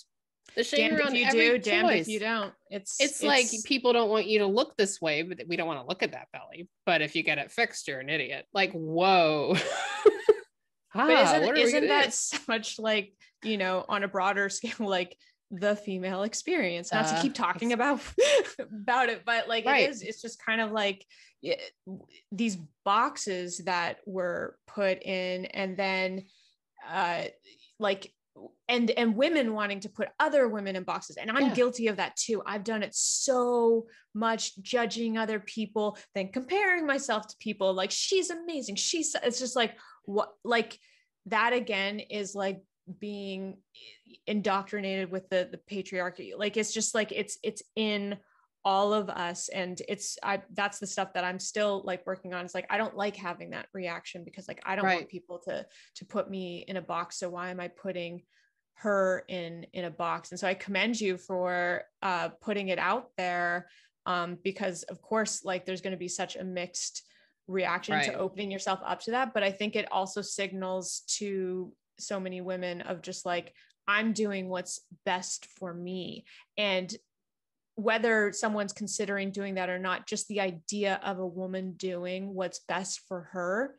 the shame damned around if you every do, choice. damned if you don't. It's like, people don't want you to look this way, but we don't want to look at that belly. But if you get it fixed, you're an idiot. Like, whoa. But isn't that so much like, you know, on a broader scale, like the female experience, not to keep talking about it, but like, it's just kind of like these boxes that were put in, and then like, and women wanting to put other women in boxes. And I'm guilty of that too. I've done it so much, judging other people, then comparing myself to people, like, she's amazing, it's just like, what, like, that again is like being indoctrinated with the patriarchy. Like, it's just like, it's in all of us. And that's the stuff that I'm still like working on. It's like, I don't like having that reaction, because like, I don't want people to put me in a box. So why am I putting her in a box? And so I commend you for putting it out there, because of course, like, there's going to be such a mixed reaction to opening yourself up to that. But I think it also signals to so many women of just like, I'm doing what's best for me. And whether someone's considering doing that or not, just the idea of a woman doing what's best for her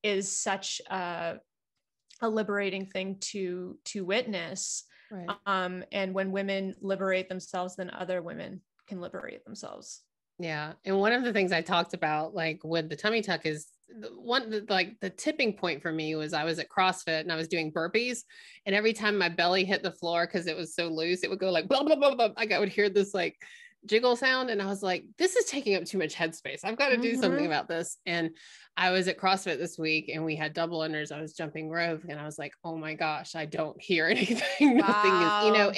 is such a liberating thing to witness. And when women liberate themselves, then other women can liberate themselves. Yeah. And one of the things I talked about, like with the tummy tuck, is the tipping point for me was I was at CrossFit and I was doing burpees, and every time my belly hit the floor, because it was so loose, it would go like blah, blah, blah, blah. Like, I would hear this like jiggle sound, and I was like, this is taking up too much headspace. I've got to do something about this. And I was at CrossFit this week, and we had double unders. I was jumping rope, and I was like, oh my gosh, I don't hear anything. Nothing is, you know,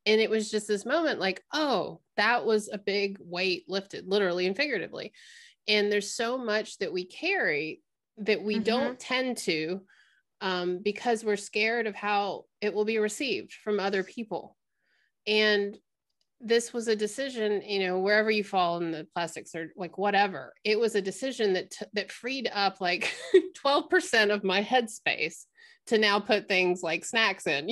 and it was just this moment like, oh, that was a big weight lifted, literally and figuratively. And there's so much that we carry that we don't tend to, because we're scared of how it will be received from other people. And this was a decision, you know, wherever you fall in the plastics or like whatever, it was a decision that freed up like 12% of my headspace to now put things like snacks in,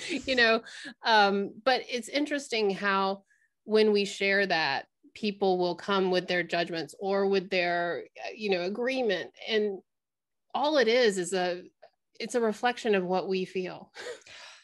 you know. But it's interesting how when we share that, people will come with their judgments or with their, you know, agreement. And all it is it's a reflection of what we feel.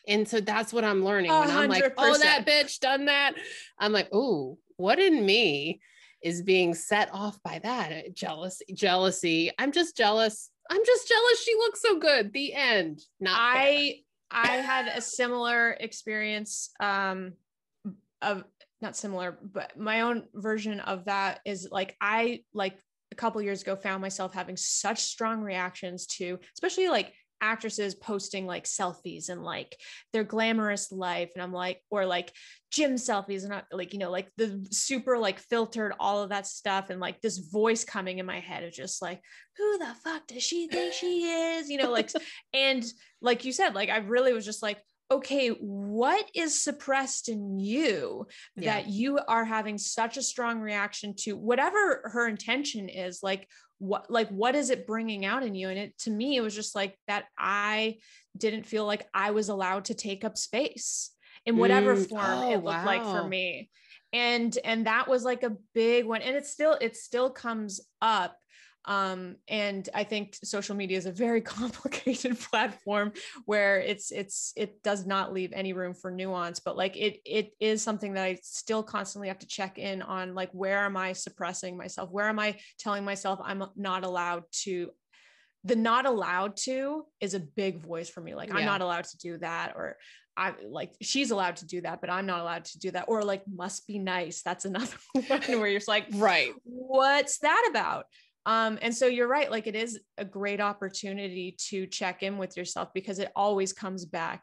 And so that's what I'm learning when 100%. I'm like, oh, that bitch done that. I'm like, oh, what in me is being set off by that? Jealousy. I'm just jealous. She looks so good. The end. I had a similar experience, of not similar, but my own version of that is like, I like a couple years ago found myself having such strong reactions to, especially like actresses posting like selfies and like their glamorous life. And I'm like, or like gym selfies, and not like, you know, like the super like filtered, all of that stuff. And like this voice coming in my head of just like, who the fuck does she think she is? You know, like, and like you said, like, I really was just like, okay, what is suppressed in you that you are having such a strong reaction to? Whatever her intention is, like what is it bringing out in you? And it, to me, it was just like that I didn't feel like I was allowed to take up space in whatever form it looked like for me. And that was like a big one. And it still comes up. And I think social media is a very complicated platform where it does not leave any room for nuance, but like it is something that I still constantly have to check in on, like, where am I suppressing myself? Where am I telling myself I'm not allowed to the not allowed to is a big voice for me. Like, I'm not allowed to do that, or I like, she's allowed to do that, but I'm not allowed to do that. Or like, must be nice. That's another one where you're just like, right. What's that about? And so you're right. Like, it is a great opportunity to check in with yourself, because it always comes back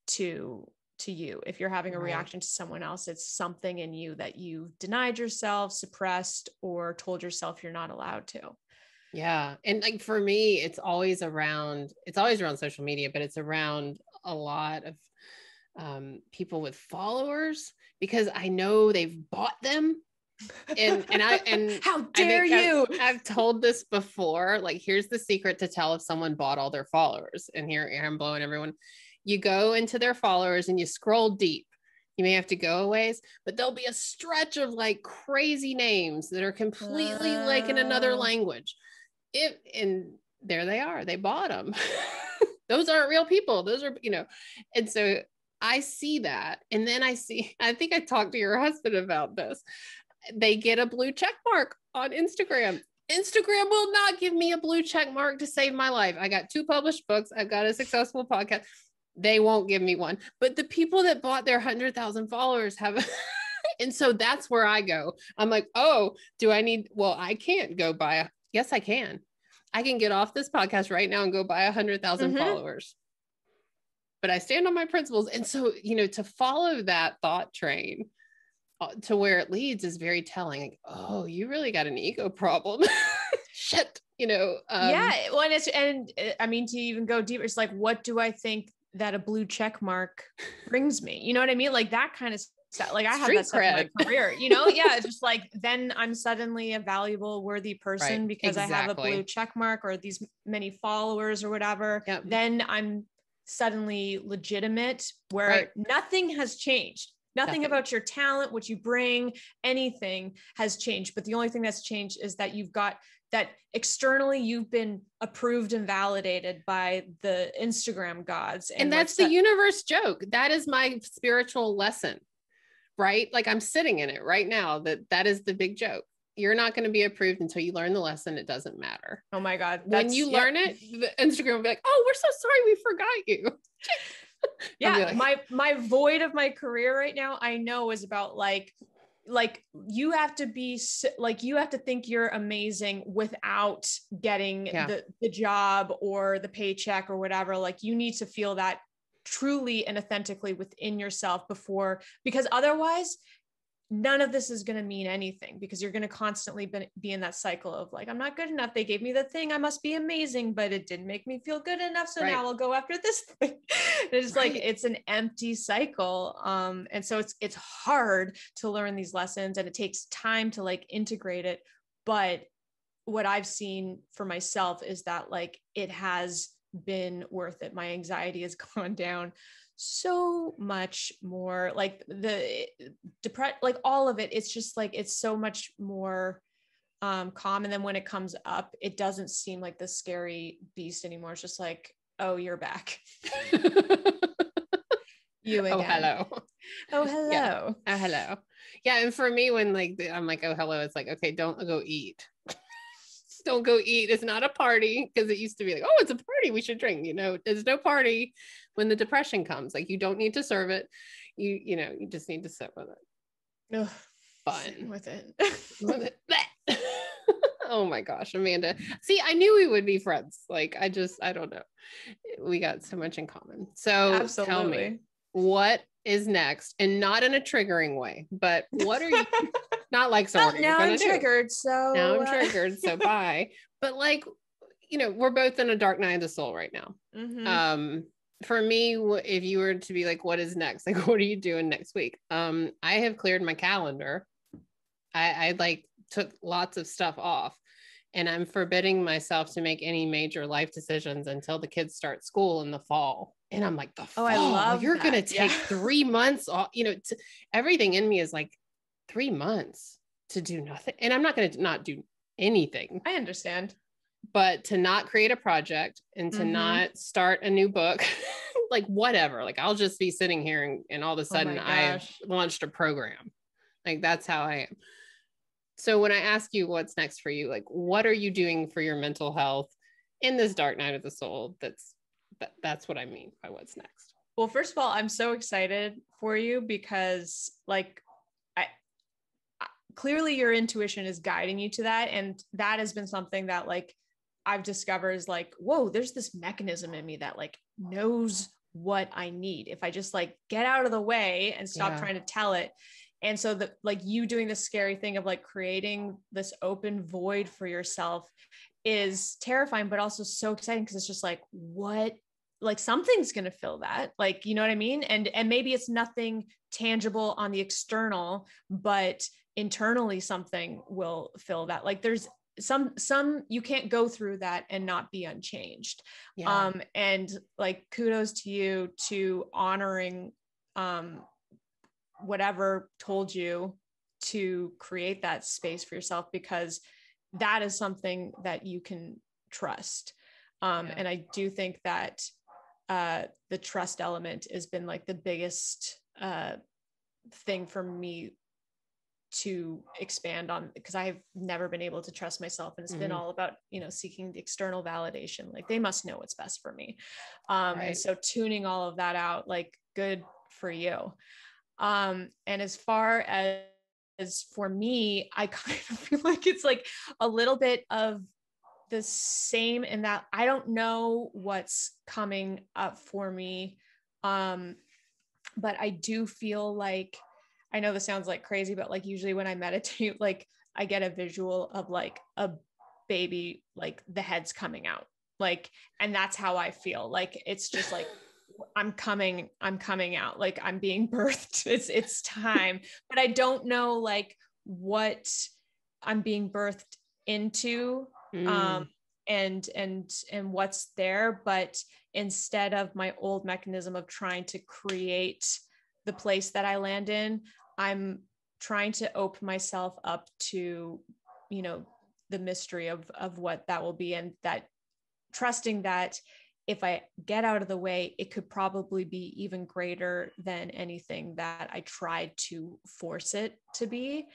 to you. If you're having a reaction to someone else, it's something in you that you've denied yourself, suppressed, or told yourself you're not allowed to. Yeah. And like, for me, it's always around social media, but it's around a lot of people with followers, because I know they've bought them. And How dare you? I've told this before. Like, here's the secret to tell if someone bought all their followers. And here I'm blowing everyone. You go into their followers and you scroll deep. You may have to go a ways, but there'll be a stretch of like crazy names that are completely like in another language. And there they are. They bought them. Those aren't real people. Those are, and so I see that. And then I think I talked to your husband about this. They get a blue check mark on Instagram. Instagram will not give me a blue check mark to save my life. I got 2 published books. I've got a successful podcast. They won't give me one. But the people that bought their 100,000 followers have, and so that's where I go. I'm like, oh, I can't go buy yes, I can. I can get off this podcast right now and go buy 100,000 followers. But I stand on my principles. And so, to follow that thought train to where it leads is very telling. Like, oh, you really got an ego problem. Shit, yeah. Well, and I mean, to even go deeper, it's like, what do I think that a blue check mark brings me? You know what I mean? Like that kind of stuff. Like I have that stuff in my career, yeah, it's just like, then I'm suddenly a valuable, worthy person because I have a blue check mark or these many followers or whatever. Yep. Then I'm suddenly legitimate, where nothing has changed. Nothing about your talent, what you bring, anything has changed. But the only thing that's changed is that you've got that externally you've been approved and validated by the Instagram gods. And that's the universe joke. That is my spiritual lesson, right? Like I'm sitting in it right now. That is the big joke. You're not going to be approved until you learn the lesson. It doesn't matter. Oh my God. When you learn it, the Instagram will be like, oh, we're so sorry. We forgot you. Yeah. My void of my career right now, I know, is about like you have to be like, you have to think you're amazing without getting the job or the paycheck or whatever. Like you need to feel that truly and authentically within yourself because otherwise none of this is going to mean anything, because you're going to constantly be in that cycle of like, I'm not good enough. They gave me the thing. I must be amazing, but it didn't make me feel good enough. So now I'll go after this thing. It's like, it's an empty cycle. And so it's hard to learn these lessons, and it takes time to like integrate it. But what I've seen for myself is that like, it has been worth it. My anxiety has gone down so much more, like the like all of it. It's just like, it's so much more calm. And then when it comes up, it doesn't seem like the scary beast anymore. It's just like, oh, you're back. You again. Oh, hello. Oh, hello. Yeah. Oh, hello. Yeah. And for me, when like, I'm like, oh, hello, it's like, okay, don't go eat. Don't go eat. It's not a party, because it used to be like, oh, it's a party, we should drink. There's no party when the depression comes. Like you don't need to serve it. You just need to sit with it. Ugh, fun with it. Oh my gosh, Amanda. See, I knew we would be friends. Like I don't know. We got so much in common. So absolutely. Tell me, what is next? And not in a triggering way, but what are you not like, so well, now I'm triggered. So now I'm triggered. So bye. But like, we're both in a dark night of the soul right now. Mm-hmm. For me, if you were to be like, what is next? Like, what are you doing next week? I have cleared my calendar. I like took lots of stuff off, and I'm forbidding myself to make any major life decisions until the kids start school in the fall. And I'm like, the fall, I love you're going to take 3 months off, everything in me is like 3 months to do nothing. And I'm not going to not do anything. I understand. But to not create a project and to not start a new book, like whatever, like I'll just be sitting here and all of a sudden I've launched a program. Like that's how I am. So when I ask you what's next for you, like what are you doing for your mental health? in this dark night of the soul, that's what I mean by what's next. Well, first of all, I'm so excited for you because like clearly your intuition is guiding you to that. And that has been something that like I've discovered is like, whoa, there's this mechanism in me that like knows what I need. If I just like get out of the way and stop trying to tell it. And so that like you doing this scary thing of like creating this open void for yourself is terrifying, but also so exciting because it's just like, what, like something's going to fill that, like, you know what I mean? And maybe it's nothing tangible on the external, but internally something will fill that. Like there's some you can't go through that and not be unchanged. And like kudos to you to honoring whatever told you to create that space for yourself, because that is something that you can trust. And I do think that the trust element has been like the biggest thing for me to expand on, because I've never been able to trust myself. And it's been all about, you know, seeking the external validation. Like they must know what's best for me. And so tuning all of that out, like good for you. And as far as for me, I kind of feel like it's like a little bit of the same in that I don't know what's coming up for me. But I do feel like, I know this sounds like crazy, but like usually when I meditate, like I get a visual of like a baby, like the head's coming out, like, and that's how I feel. Like, it's just like, I'm coming out, like I'm being birthed. It's time, but I don't know like what I'm being birthed into, and what's there. But instead of my old mechanism of trying to create the place that I land in, I'm trying to open myself up to, you know, the mystery of what that will be, and that trusting that if I get out of the way, it could probably be even greater than anything that I tried to force it to be.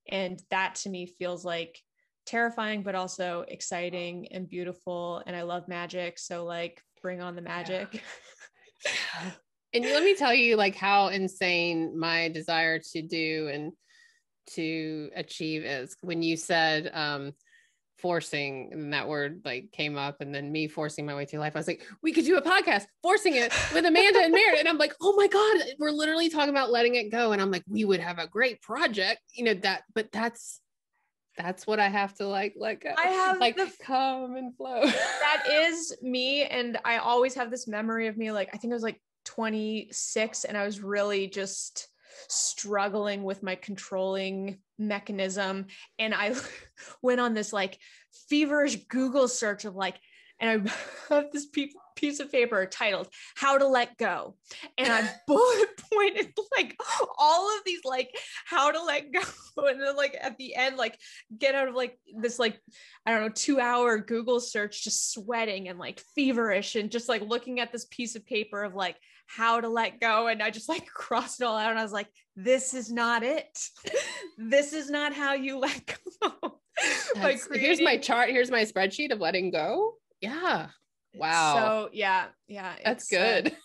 And that to me feels like terrifying, but also exciting and beautiful. And I love magic. So like, bring on the magic. Yeah. And let me tell you like how insane my desire to do and to achieve is. When you said forcing, and that word like came up, and then me forcing my way through life, I was like, we could do a podcast forcing it with Amanda and Meredith. And I'm like, oh my God, we're literally talking about letting it go. And I'm like, we would have a great project, you know, but that's what I have to like let go. I have like come and flow. That is me. And I always have this memory of me, like, I think I was like 26 and I was really just struggling with my controlling mechanism. And I went on this like feverish Google search of like, and I have this piece of paper titled "How to Let Go," and I bullet pointed like all of these like how to let go, and then like at the end, like get out of like this like, I don't know, 2-hour Google search, just sweating and like feverish and just like looking at this piece of paper of like how to let go. And I just like crossed it all out, and I was like, this is not it. This is not how you let go. Here's my chart. Here's my spreadsheet of letting go. Yeah. Wow. So yeah. That's good.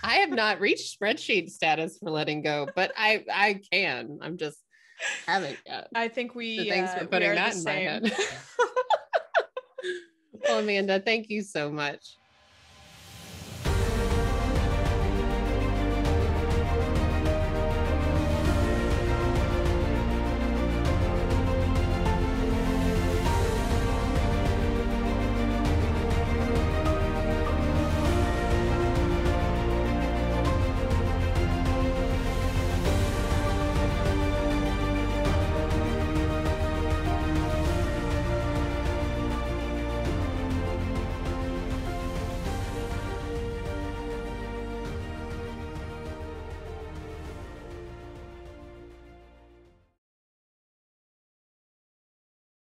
I have not reached spreadsheet status for letting go, but I can. I'm just haven't yet. I think so thanks for putting that in my head. Well, Amanda, thank you so much.